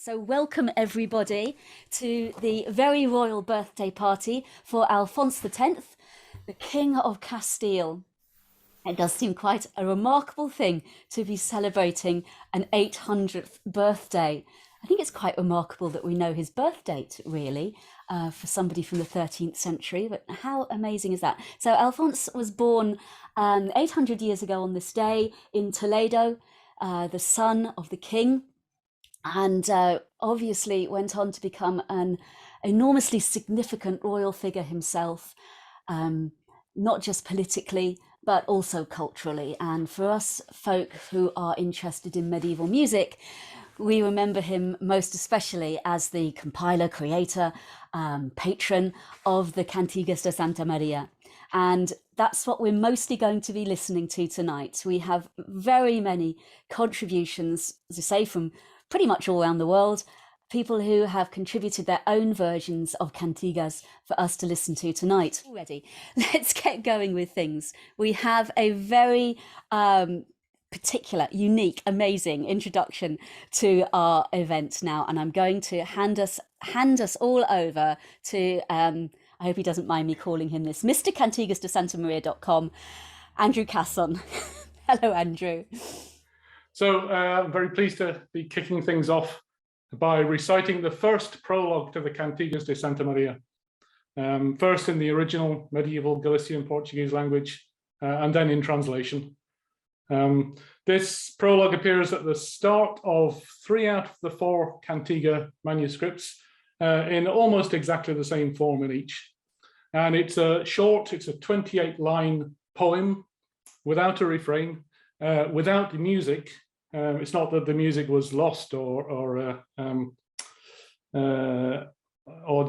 So welcome everybody to the very royal birthday party for Alfonso X, the King of Castile. It does seem quite a remarkable thing to be celebrating an 800th birthday. I think it's quite remarkable that we know his birth date, really, for somebody from the 13th century. But how amazing is that? So Alfonso was born 800 years ago on this day in Toledo, the son of the king, and obviously went on to become an enormously significant royal figure himself, not just politically, but also culturally. And for us folk who are interested in medieval music, we remember him most especially as the compiler, creator, patron of the Cantigas de Santa Maria. And that's what we're mostly going to be listening to tonight. We have very many contributions, as I say, from pretty much all around the world, people who have contributed their own versions of cantigas for us to listen to tonight. Already, let's get going with things. We have a very particular, unique, amazing introduction to our event now, and I'm going to hand us all over to I hope he doesn't mind me calling him this, Mr. cantigasdesantamaria.com, Andrew Casson. Hello, Andrew. So I'm very pleased to be kicking things off by reciting the first prologue to the Cantigas de Santa Maria, first in the original medieval Galician Portuguese language, and then in translation. This prologue appears at the start of 3 out of the 4 Cantiga manuscripts, in almost exactly the same form in each. And it's a 28-line poem without a refrain, without the music. It's not that the music was lost or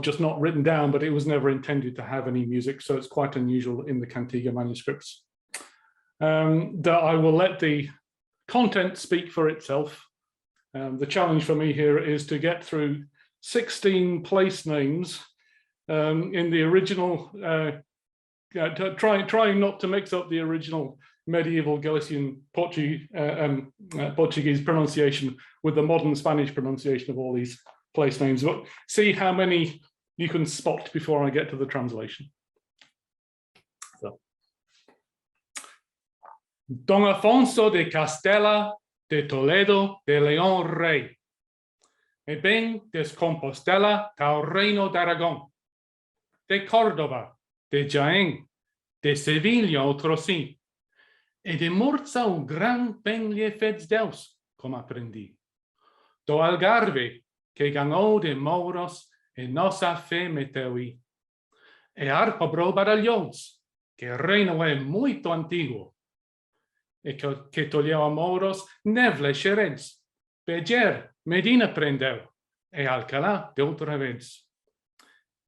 just not written down, but it was never intended to have any music. So it's quite unusual in the Cantiga manuscripts. That I will let the content speak for itself. The challenge for me here is to get through 16 place names in the original, trying not to mix up the original medieval Galician Portuguese pronunciation with the modern Spanish pronunciation of all these place names, but see how many you can spot before I get to the translation. So. Don Alfonso de Castella de Toledo de León Rey, e ben des Compostela tal Reino d'Aragon, de Córdoba, de Jaén, de Sevilla otro sí, e de Murcia un gran ben lie feds deus, com aprendi. Do Algarve, que ganó de Mouros, e nosa fe meteui. E arpa bro baralhões, que reino é muito antiguo, e que tolheu a Mouros nevle xerens, Beger, Medina prendeu, e Alcalá de outra vez.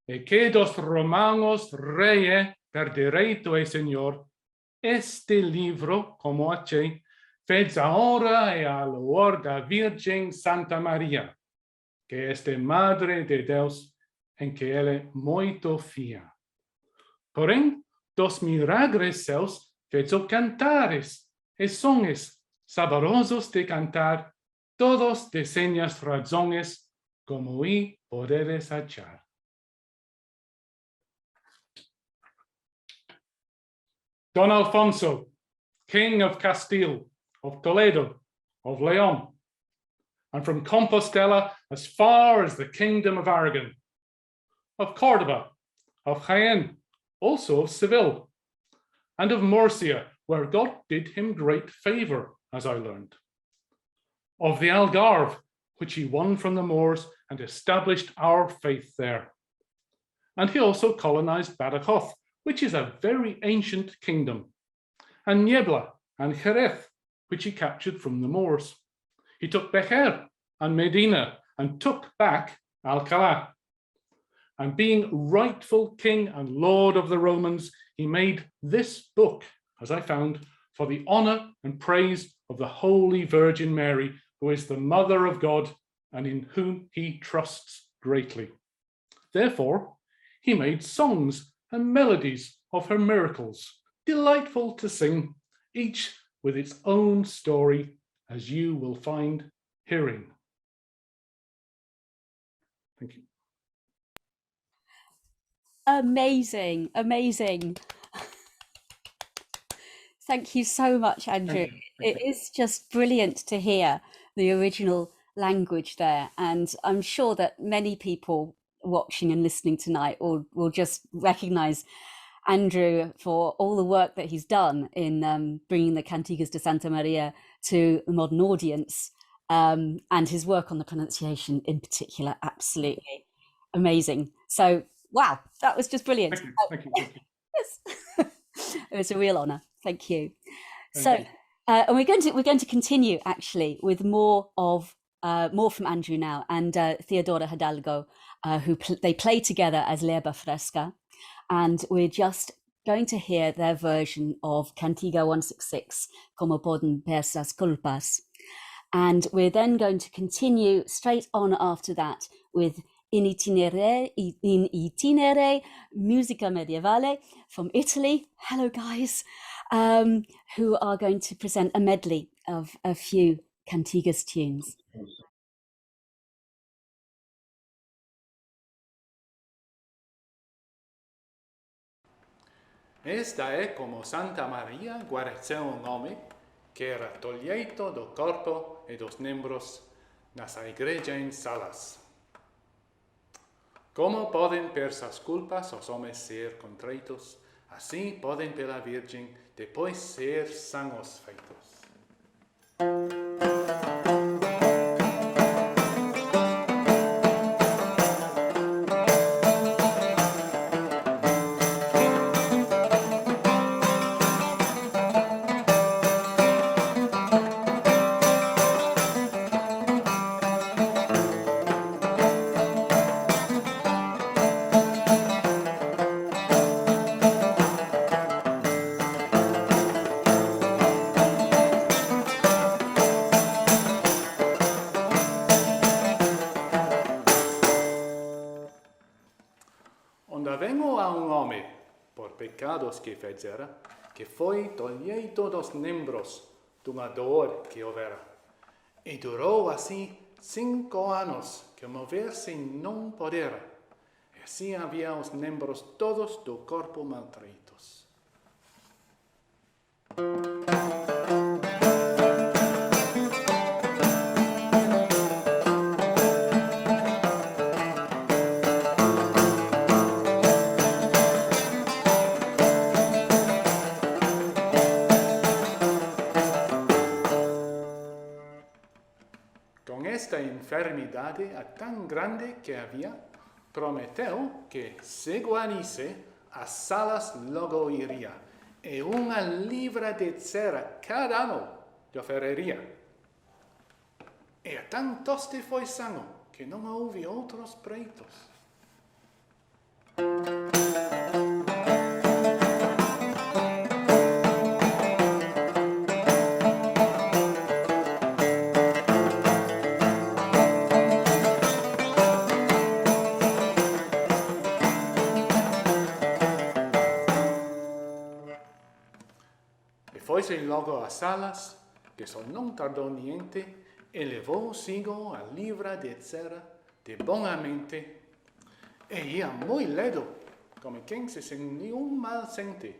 E que dos romanos reye per direito e senhor, este livro, como achei, fez a honra e a loor da Virgem Santa Maria, que este Madre de Deus, em que ele muito fia. Porém, dos milagres seus fez o cantares e sonhos saborosos de cantar, todos de señas razones, como y poderes achar. Don Alfonso, King of Castile, of Toledo, of León, and from Compostela as far as the Kingdom of Aragon, of Córdoba, of Jaén, also of Seville, and of Murcia, where God did him great favor, as I learned, of the Algarve, which he won from the Moors and established our faith there. And he also colonized Badajoz, which is a very ancient kingdom, and Niebla and Jerez, which he captured from the Moors. He took Bejer and Medina and took back Alcalá. And being rightful king and lord of the Romans, he made this book, as I found, for the honor and praise of the Holy Virgin Mary, who is the Mother of God and in whom he trusts greatly. Therefore, he made songs and melodies of her miracles, delightful to sing, each with its own story, as you will find herein. Thank you. Amazing, amazing. Thank you so much, Andrew. It is just brilliant to hear the original language there. And I'm sure that many people watching and listening tonight will just recognize Andrew for all the work that he's done in bringing the Cantigas de Santa Maria to the modern audience, and his work on the pronunciation in particular. Absolutely amazing. So, wow, that was just brilliant. Thank you. Thank you. Thank you. It was a real honor. Thank you. Thank you. And we're going to continue actually with more from Andrew now and Theodora Hidalgo, who they play together as L'Erba Fresca, and we're just going to hear their version of Cantiga 166, Como poden persas culpas, and we're then going to continue straight on after that with in Itinere Musica Medievale from Italy. Hello, guys, who are going to present a medley of a few Cantigas tunes. Esta è como Santa Maria guareceu un homem que era tolheito do corpo e dos membros nas igreja em salas. Como podem persas culpas os homens ser contreitos, assim podem pela Virgem depois ser sãos feitos. Onde vengo a un homem, por pecados que fizera, que foi tolheito dos membros dunha dor que houvera, e durou assim 5 anos que mover-se não podera, e assim havia os membros todos do corpo maltreitos. Com esta enfermidade tão grande que havia, prometeu que, se guarisse, as salas logo iria, e uma libra de cera cada ano lhe ofereria. E tão toste foi sano que não houve outros preitos. Foi-se logo às salas, que só não tardou niente, e levou sigo a livra de cera de bonamente, e ia muito ledo, como quem se sem nenhum mal sente,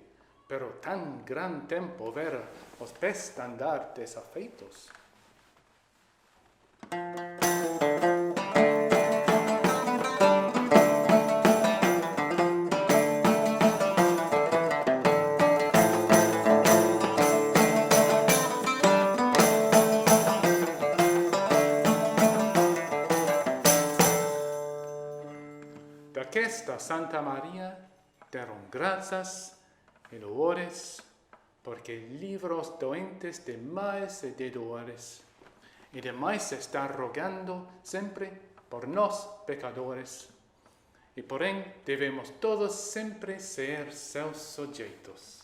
pero tão grande tempo ver os pés andar desafeitos. Daquesta Santa Maria deram graças e louvores, porque livra os doentes de males e de dores, e demais está rogando sempre por nós pecadores, e porém devemos todos sempre ser seus sujeitos.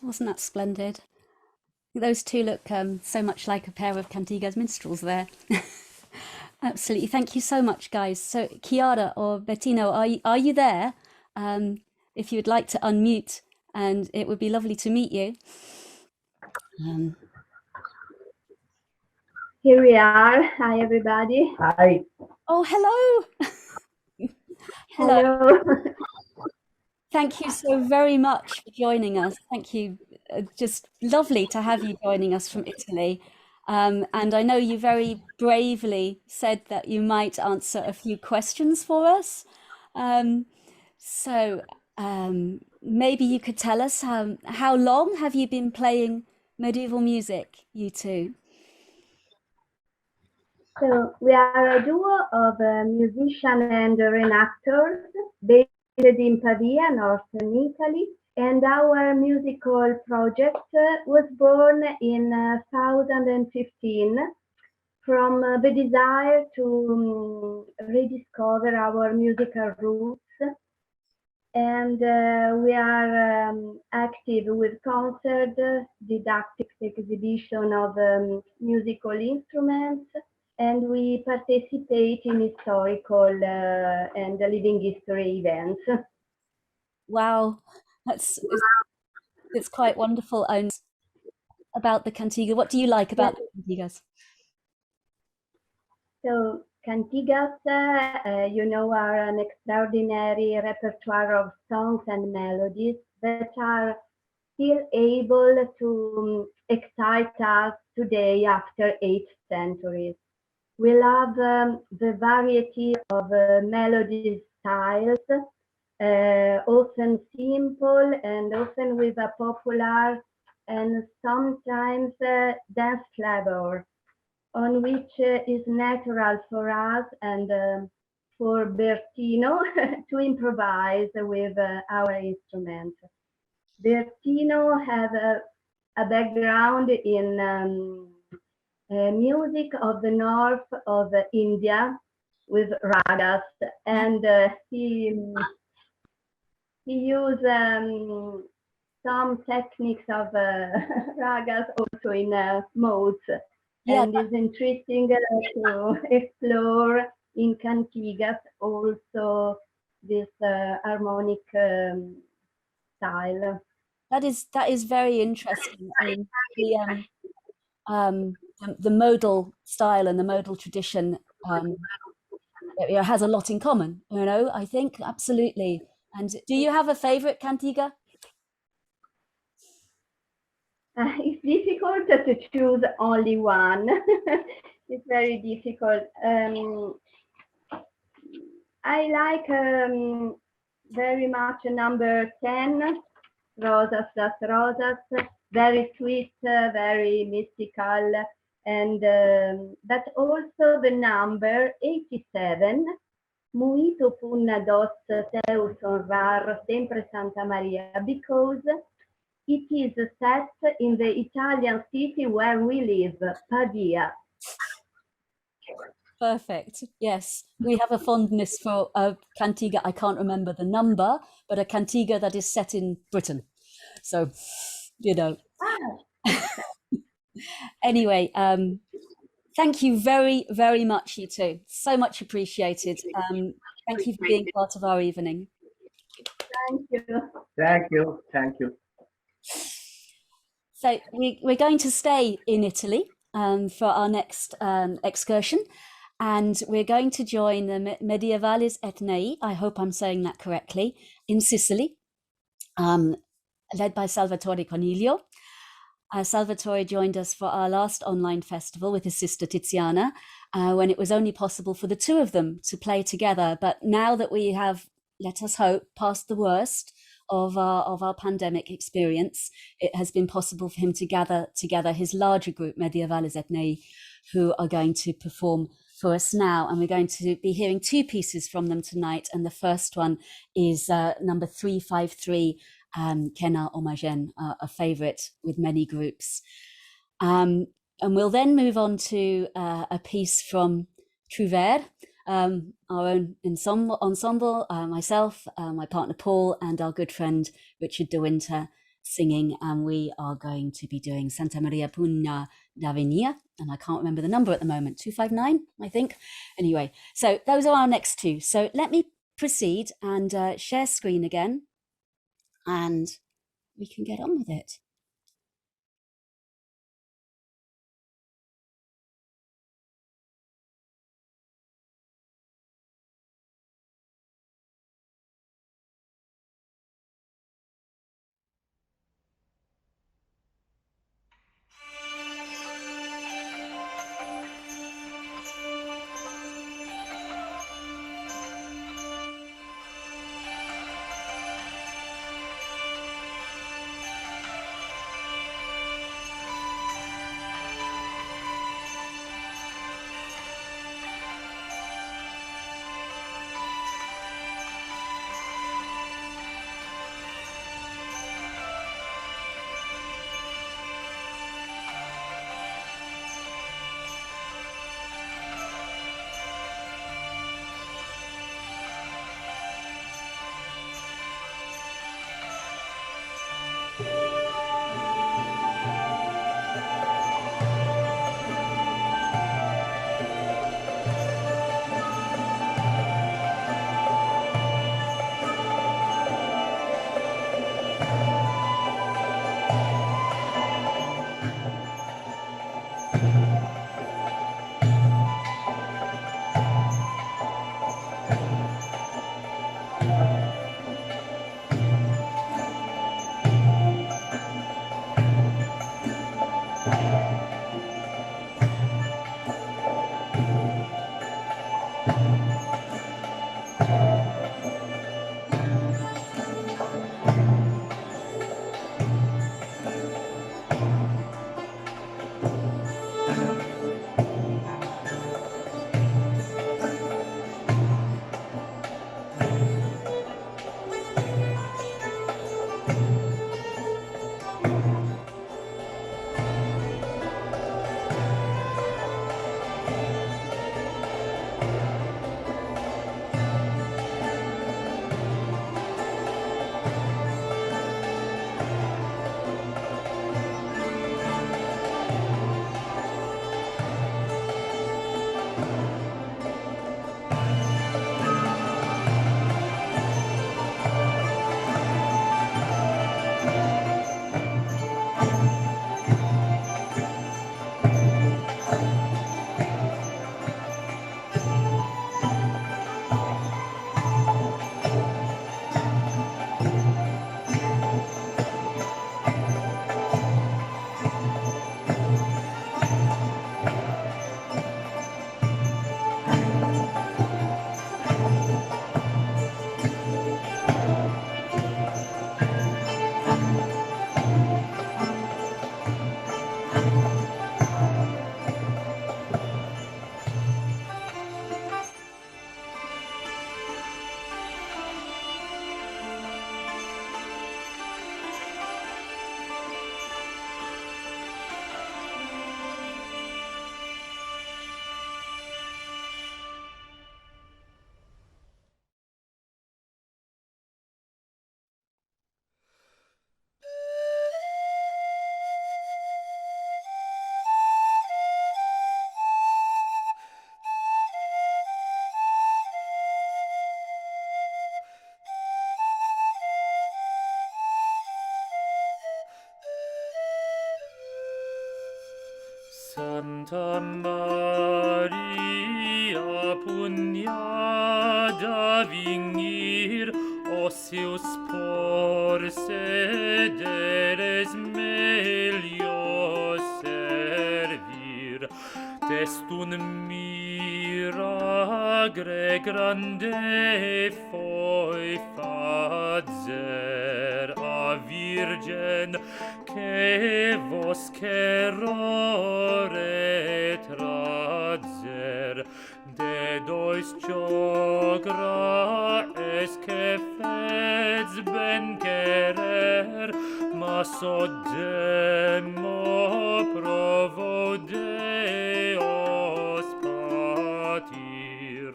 Wasn't that splendid? Those two look so much like a pair of Cantigas minstrels there. Absolutely. Thank you so much, guys. So, Chiara or Bettino, are you there? If you would like to unmute, and it would be lovely to meet you. Um, Here we are. Hi, everybody. Hi. oh, hello. Hello. Hello. Thank you so very much for joining us. Thank you. Just lovely to have you joining us from Italy. And I know you very bravely said that you might answer a few questions for us. So maybe you could tell us how long have you been playing medieval music, you two? So we are a duo of musicians and reenactors based in Pavia, northern Italy. And our musical project was born in 2015 from the desire to rediscover our musical roots. And we are active with concert, didactic exhibition of musical instruments, and we participate in historical and living history events. Wow, it's quite wonderful. And about the cantiga, what do you like about the cantigas? So cantigas, are an extraordinary repertoire of songs and melodies that are still able to excite us today after 8 centuries. We love the variety of melody styles, often simple and often with a popular and sometimes dance flavor, on which is natural for us and for Bertino to improvise with our instrument. Bertino has a background in music of the north of India with ragas, and he used some techniques of ragas also in modes. Yeah, And it's interesting to explore in cantigas also this harmonic style. that is very interesting. I mean, the modal style and the modal tradition has a lot in common. I think absolutely. And do you have a favorite cantiga? It's difficult to choose only one. It's very difficult. I like very much number 10, Rosas das Rosas, very sweet, very mystical, and but also the number 87, Muito punna dos teus honrar sempre Santa Maria, because it is set in the Italian city where we live, Pavia. Perfect. Yes, we have a fondness for a cantiga. I can't remember the number, but a cantiga that is set in Britain. So, Anyway, thank you very, very much, you two. So much appreciated. Thank you for being part of our evening. Thank you. Thank you. Thank you. So we're going to stay in Italy for our next excursion, and we're going to join the Medievales Aetnei, I hope I'm saying that correctly, in Sicily, led by Salvatore Coniglio. Salvatore joined us for our last online festival with his sister Tiziana, when it was only possible for the two of them to play together. But now that we have, let us hope, passed the worst of our pandemic experience, it has been possible for him to gather together his larger group, Medievales Aetnei, who are going to perform for us now. And we're going to be hearing two pieces from them tonight. And the first one is number 353, Kena Omagen, a favorite with many groups. And we'll then move on to a piece from Trouvere, our own ensemble, myself, my partner Paul, and our good friend Richard de Winter, singing, and we are going to be doing Santa Maria Pugna d'Avenia, and I can't remember the number at the moment, 259, I think. Anyway, so those are our next two. So let me proceed and share screen again, and we can get on with it. Santa Maria pugnada vingir osius por sederes melio servir testum miragre grande foi fazer a virgen che vos querore trazer de dois jogra es que feds ben querer mas odemo provo Deos patir.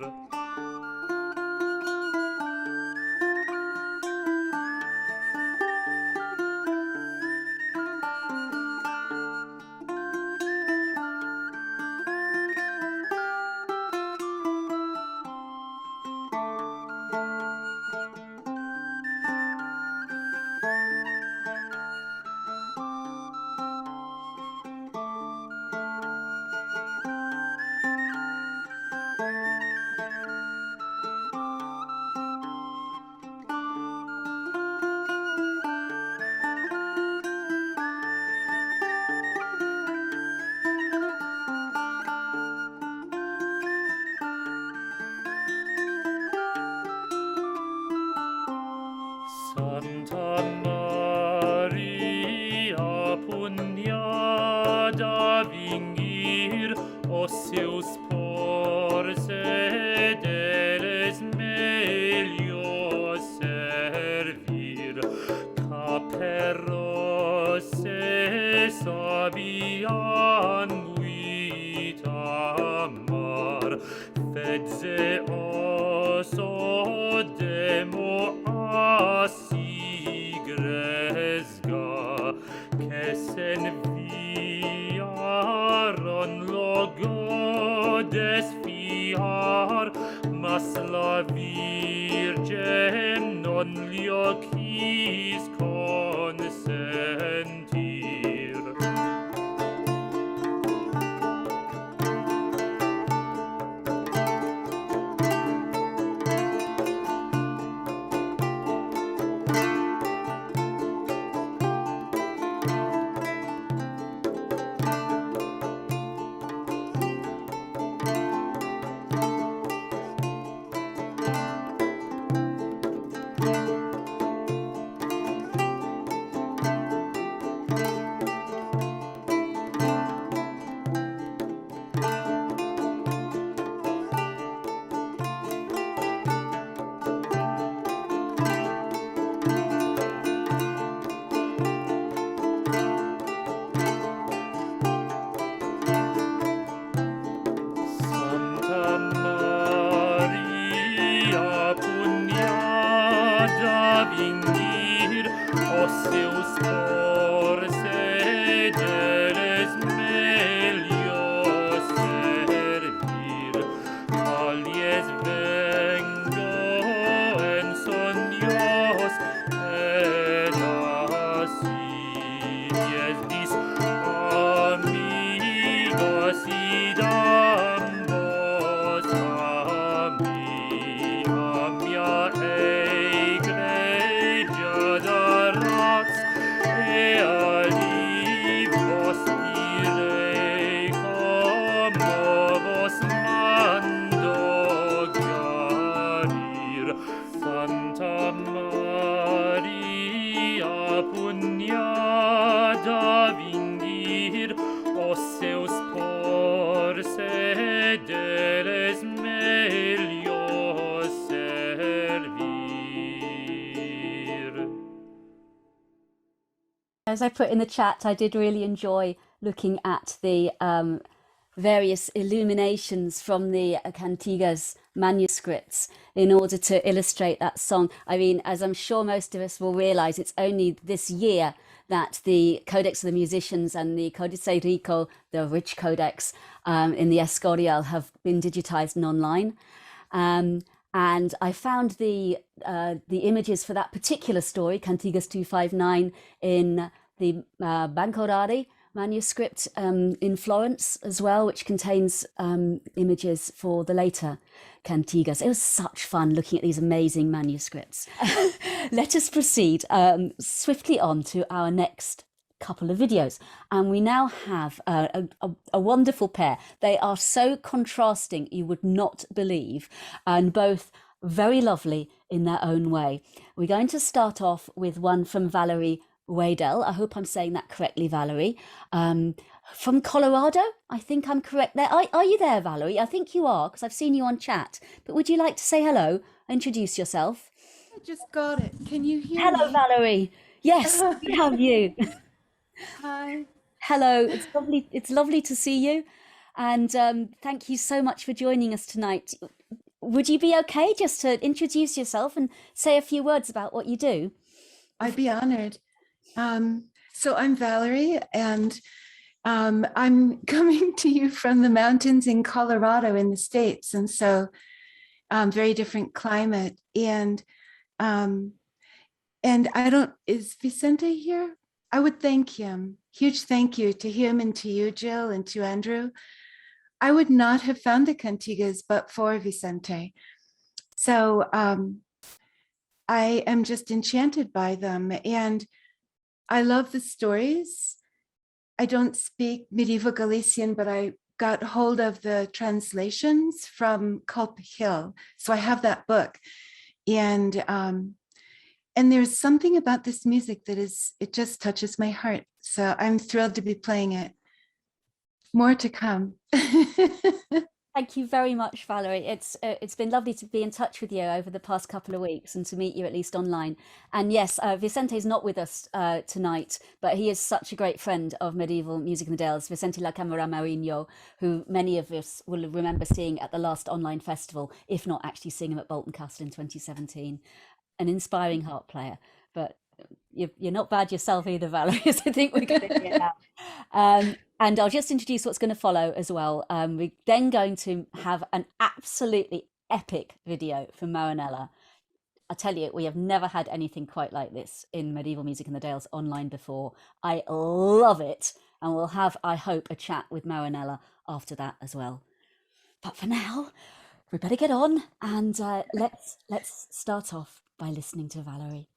Capero se sabian vita mar, fedze oso demo asigresga, che sen viaron logo desfiar, mas la Virgen non lio quis consentir. As I put in the chat, I did really enjoy looking at the various illuminations from the Cantigas manuscripts in order to illustrate that song. I mean, as I'm sure most of us will realize, it's only this year that the Codex of the Musicians and the Codice Rico, the rich codex in the Escorial, have been digitized and online. And I found the images for that particular story, Cantigas 259, in the Bancorari manuscript in Florence as well, which contains images for the later cantigas. It was such fun looking at these amazing manuscripts. Let us proceed swiftly on to our next couple of videos, and we now have a wonderful pair. They are so contrasting you would not believe, and both very lovely in their own way. We're going to start off with one from Valerie Wedel. I hope I'm saying that correctly, Valerie. From Colorado, I think I'm correct there. Are you there, Valerie? I think you are, because I've seen you on chat. But would you like to say hello, introduce yourself? I just got it. Can you hear Hello, me? Valerie. Yes, we have you. Hi. Hello, it's lovely. It's lovely to see you, and thank you so much for joining us tonight. Would you be okay just to introduce yourself and say a few words about what you do? I'd be honored. So I'm Valerie, and I'm coming to you from the mountains in Colorado in the States, and so very different climate. And I don't, is Vicente here? I would thank him. Huge thank you to him and to you, Jill, and to Andrew. I would not have found the cantigas but for Vicente. So I am just enchanted by them, and I love the stories. I don't speak medieval Galician, but I got hold of the translations from Culp Hill. So I have that book. And there's something about this music that it just touches my heart. So I'm thrilled to be playing it. More to come. Thank you very much, Valerie. It's been lovely to be in touch with you over the past couple of weeks and to meet you at least online. And yes, Vicente's not with us tonight, but he is such a great friend of medieval music and dales, Vicente La Camera Marino, who many of us will remember seeing at the last online festival, if not actually seeing him at Bolton Castle in 2017. An inspiring harp player, but you're not bad yourself either, Valerie. So I think we're going to. And I'll just introduce what's going to follow as well. We're then going to have an absolutely epic video from Maranella. I tell you, we have never had anything quite like this in Medieval Music in the Dales online before. I love it. And we'll have, I hope, a chat with Maranella after that as well. But for now, we better get on and let's start off by listening to Valerie.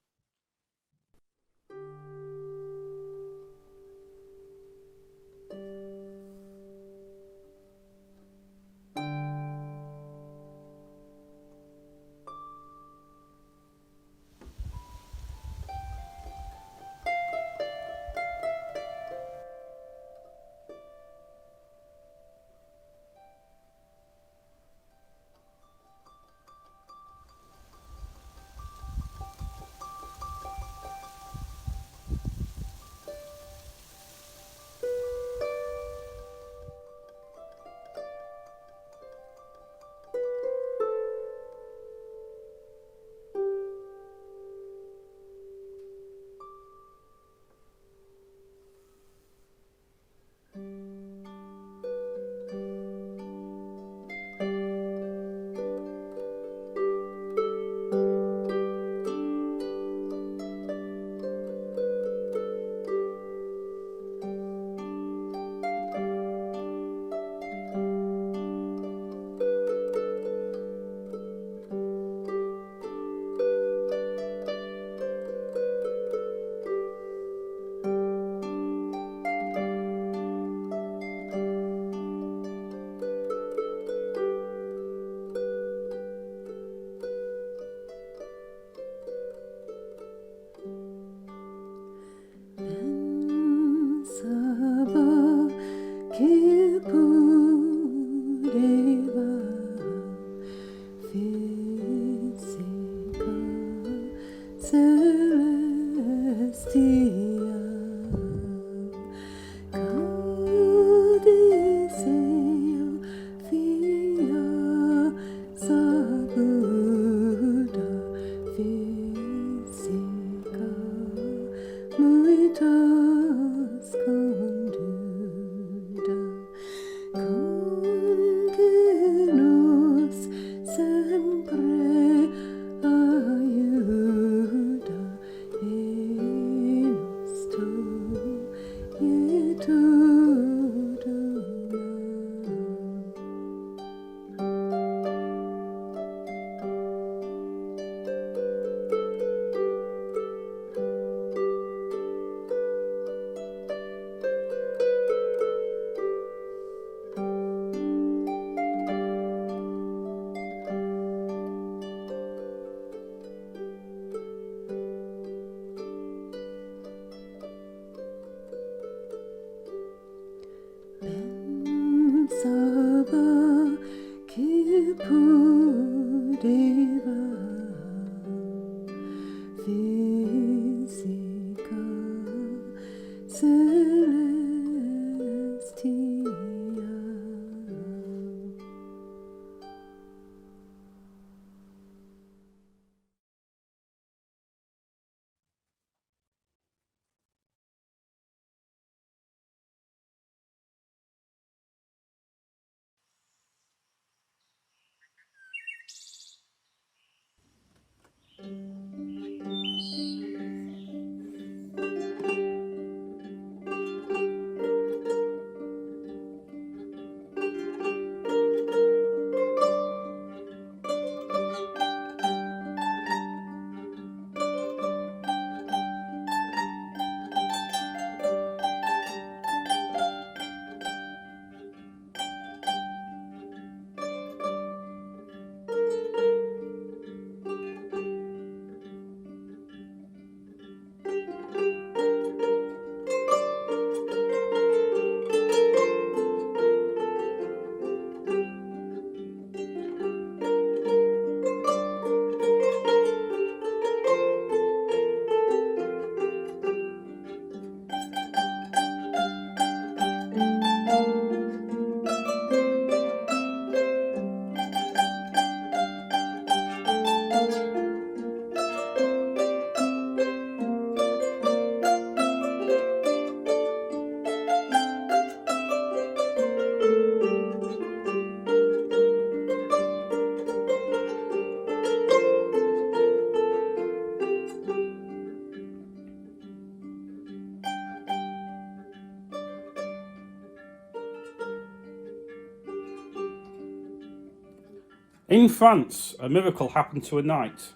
In France, a miracle happened to a knight.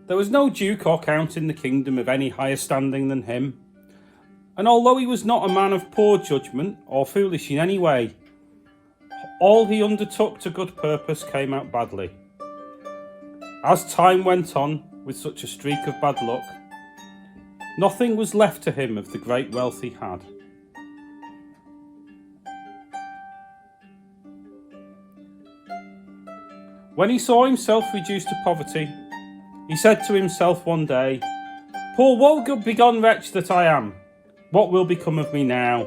There was no duke or count in the kingdom of any higher standing than him, and although he was not a man of poor judgment or foolish in any way, all he undertook to good purpose came out badly. As time went on, with such a streak of bad luck, nothing was left to him of the great wealth he had. When he saw himself reduced to poverty, he said to himself one day, "Poor woe-begone wretch that I am, what will become of me now?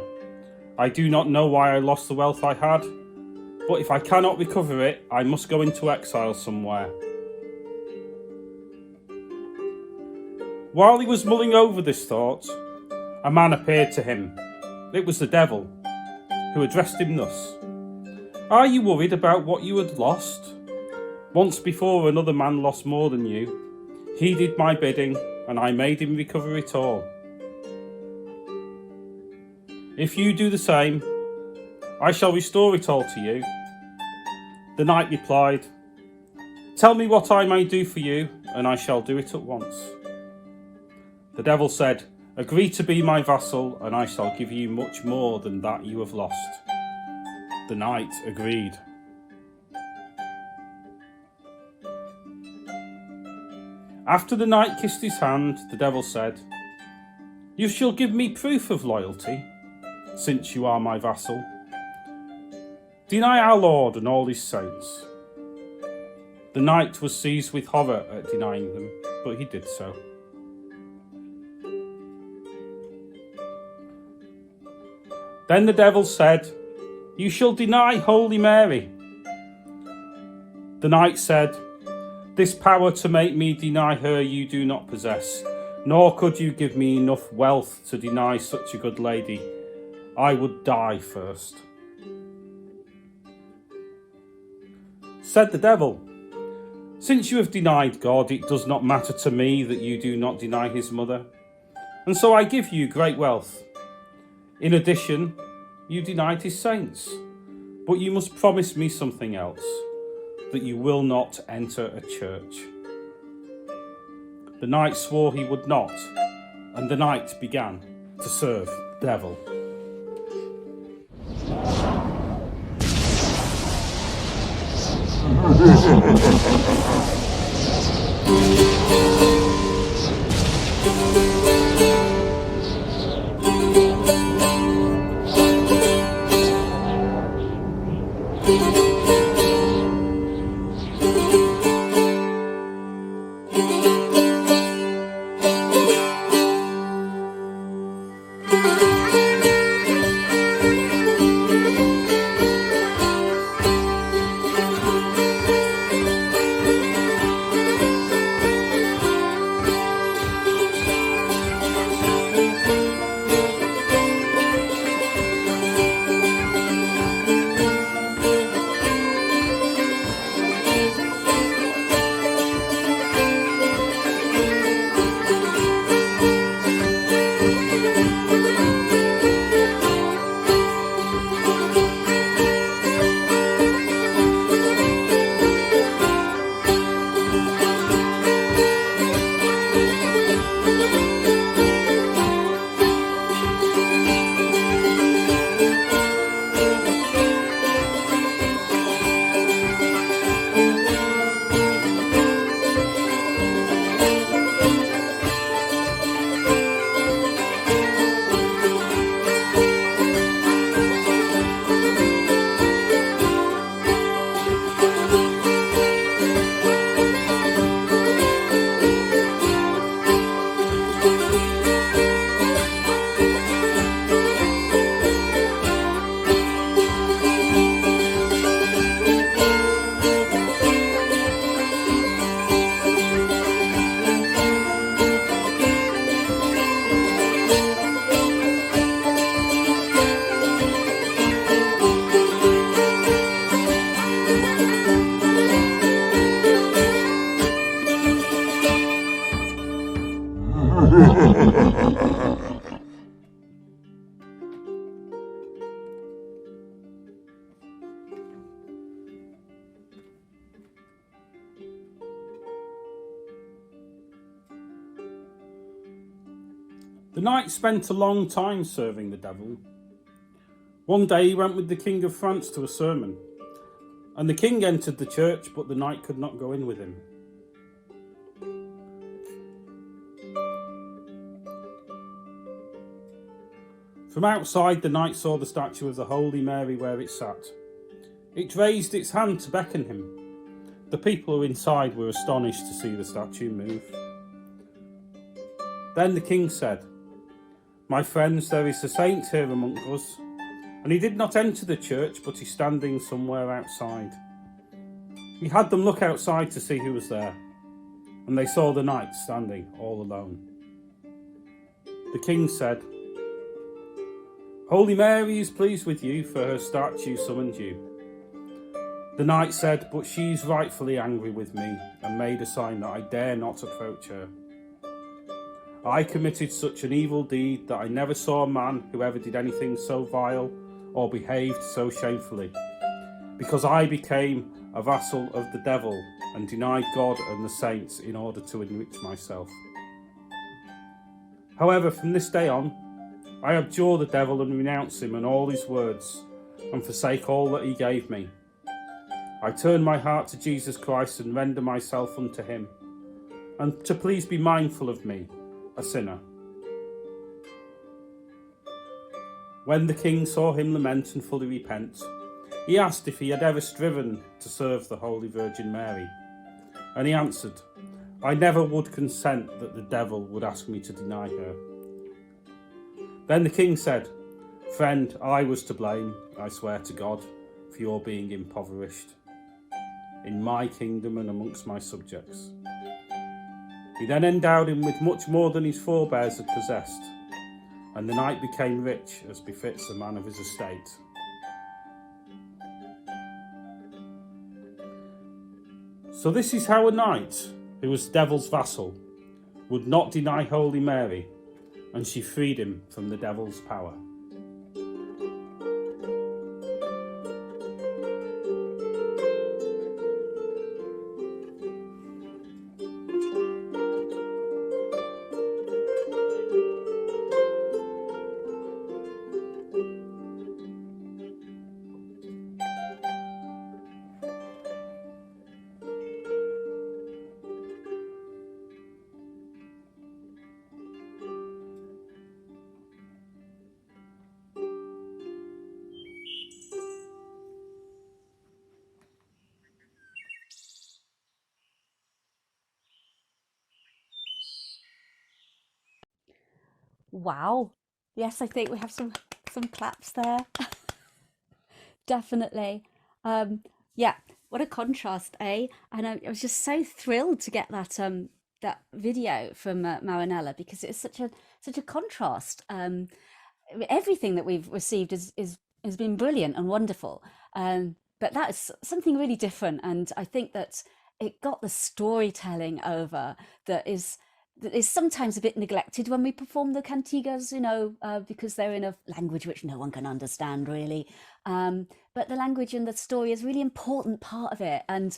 I do not know why I lost the wealth I had, but if I cannot recover it, I must go into exile somewhere." While he was mulling over this thought, a man appeared to him. It was the devil, who addressed him thus: "Are you worried about what you had lost? Once before another man lost more than you. He did my bidding, and I made him recover it all. If you do the same, I shall restore it all to you." The knight replied, "Tell me what I may do for you, and I shall do it at once." The devil said, "Agree to be my vassal, and I shall give you much more than that you have lost." The knight agreed. After the knight kissed his hand, the devil said, "You shall give me proof of loyalty, since you are my vassal. Deny our Lord and all his saints." The knight was seized with horror at denying them, but he did so. Then the devil said, "You shall deny Holy Mary." The knight said, "This power to make me deny her you do not possess, nor could you give me enough wealth to deny such a good lady. I would die first." Said the devil, "Since you have denied God, it does not matter to me that you do not deny his mother, and so I give you great wealth. In addition, you denied his saints, but you must promise me something else, that you will not enter a church." The knight swore he would not, and the knight began to serve the devil. The knight spent a long time serving the devil. One day he went with the King of France to a sermon, and the king entered the church, but the knight could not go in with him. From outside, the knight saw the statue of the Holy Mary where it sat. It raised its hand to beckon him. The people inside were astonished to see the statue move. Then the king said, "My friends, there is a saint here among us, and he did not enter the church, but is standing somewhere outside." He had them look outside to see who was there, and they saw the knight standing all alone. The king said, "Holy Mary is pleased with you, for her statue summoned you." The knight said, "But she's rightfully angry with me," and made a sign that I dare not approach her. "I committed such an evil deed that I never saw a man who ever did anything so vile or behaved so shamefully, because I became a vassal of the devil and denied God and the saints in order to enrich myself. However, from this day on, I abjure the devil and renounce him and all his words, and forsake all that he gave me. I turn my heart to Jesus Christ and render myself unto him, and to please be mindful of me, a sinner." When the king saw him lament and fully repent, he asked if he had ever striven to serve the Holy Virgin Mary, and he answered, "I never would consent that the devil would ask me to deny her." Then the king said, "Friend, I was to blame, I swear to God, for your being impoverished in my kingdom and amongst my subjects." He then endowed him with much more than his forebears had possessed, and the knight became rich as befits a man of his estate. So this is how a knight, who was the devil's vassal, would not deny Holy Mary, and she freed him from the devil's power. Wow. Yes, I think we have some claps there. Definitely. Yeah, what a contrast, eh? And I was just so thrilled to get that video from Maranella, because it's such a contrast. Everything that we've received has been brilliant and wonderful. But that is something really different, and I think that it got the storytelling over that is sometimes a bit neglected when we perform the cantigas, because they're in a language which no one can understand really. But the language and the story is a really important part of it, and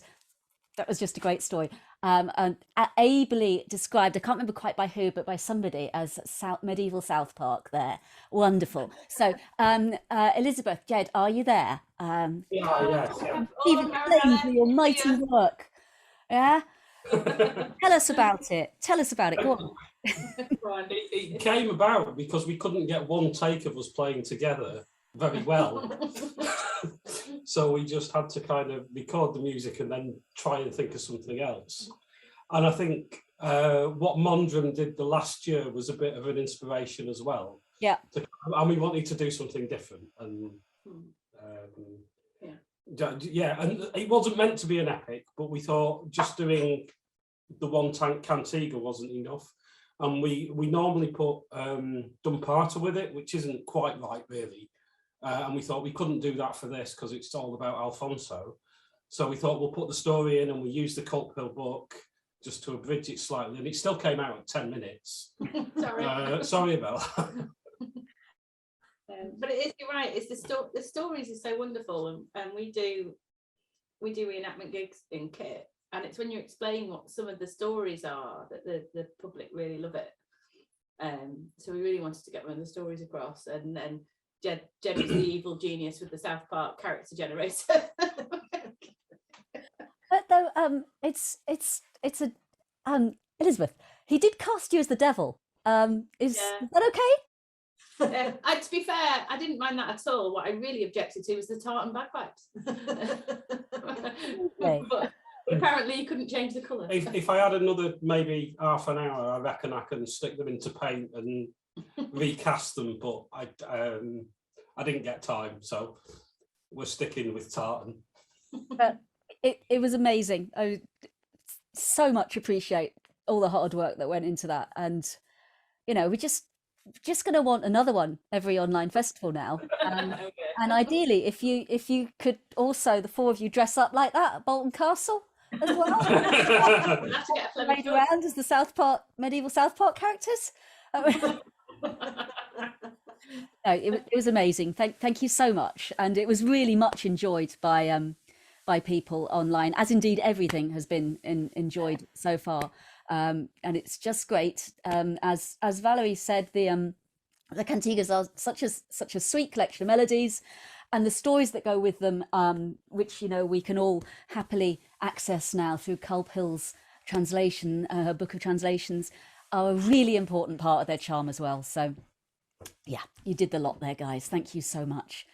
that was just a great story. And ably described, I can't remember quite by who, but by somebody, as medieval South Park there. Wonderful. So, Elizabeth, Jed, are you there? Yes. Stephen, thank for your mighty work. Yeah? Tell us about it. Go on. It came about because we couldn't get one take of us playing together very well. So we just had to kind of record the music and then try and think of something else. And I think what Mondrum did the last year was a bit of an inspiration as well. Yeah. And we wanted to do something different. And yeah, and it wasn't meant to be an epic, but we thought just doing the one tank cantiga wasn't enough. And we normally put Dum Parter with it, which isn't quite right really. And we thought we couldn't do that for this because it's all about Alfonso. So we thought we'll put the story in, and we used the Cult Pill book just to abridge it slightly. And it still came out at 10 minutes. Sorry about that. But it is, you're right, it's the stories are so wonderful, and we do reenactment gigs in kit, and it's when you explain what some of the stories are that the public really love it. So we really wanted to get one of the stories across, and then Jed was the evil genius with the South Park character generator. But though, it's a Elizabeth. He did cast you as the devil. Is that okay? To be fair, I didn't mind that at all. What I really objected to was the tartan bagpipes. But apparently you couldn't change the colour. If I had another maybe half an hour, I reckon I can stick them into paint and recast them, but I didn't get time, so we're sticking with tartan. But it was amazing. I so much appreciate all the hard work that went into that, and we're just going to want another one every online festival now. Okay. And ideally, if you could also, the four of you, dress up like that at Bolton Castle as well. Have to get a Ride around as the medieval South Park characters. No, it was amazing. Thank you so much, and it was really much enjoyed by people online, as indeed everything has been enjoyed so far. And it's just great. As Valerie said, the cantigas are such a sweet collection of melodies, and the stories that go with them, which we can all happily access now through Culp Hill's translation, her book of translations, are a really important part of their charm as well. So yeah, you did the lot there, guys. Thank you so much.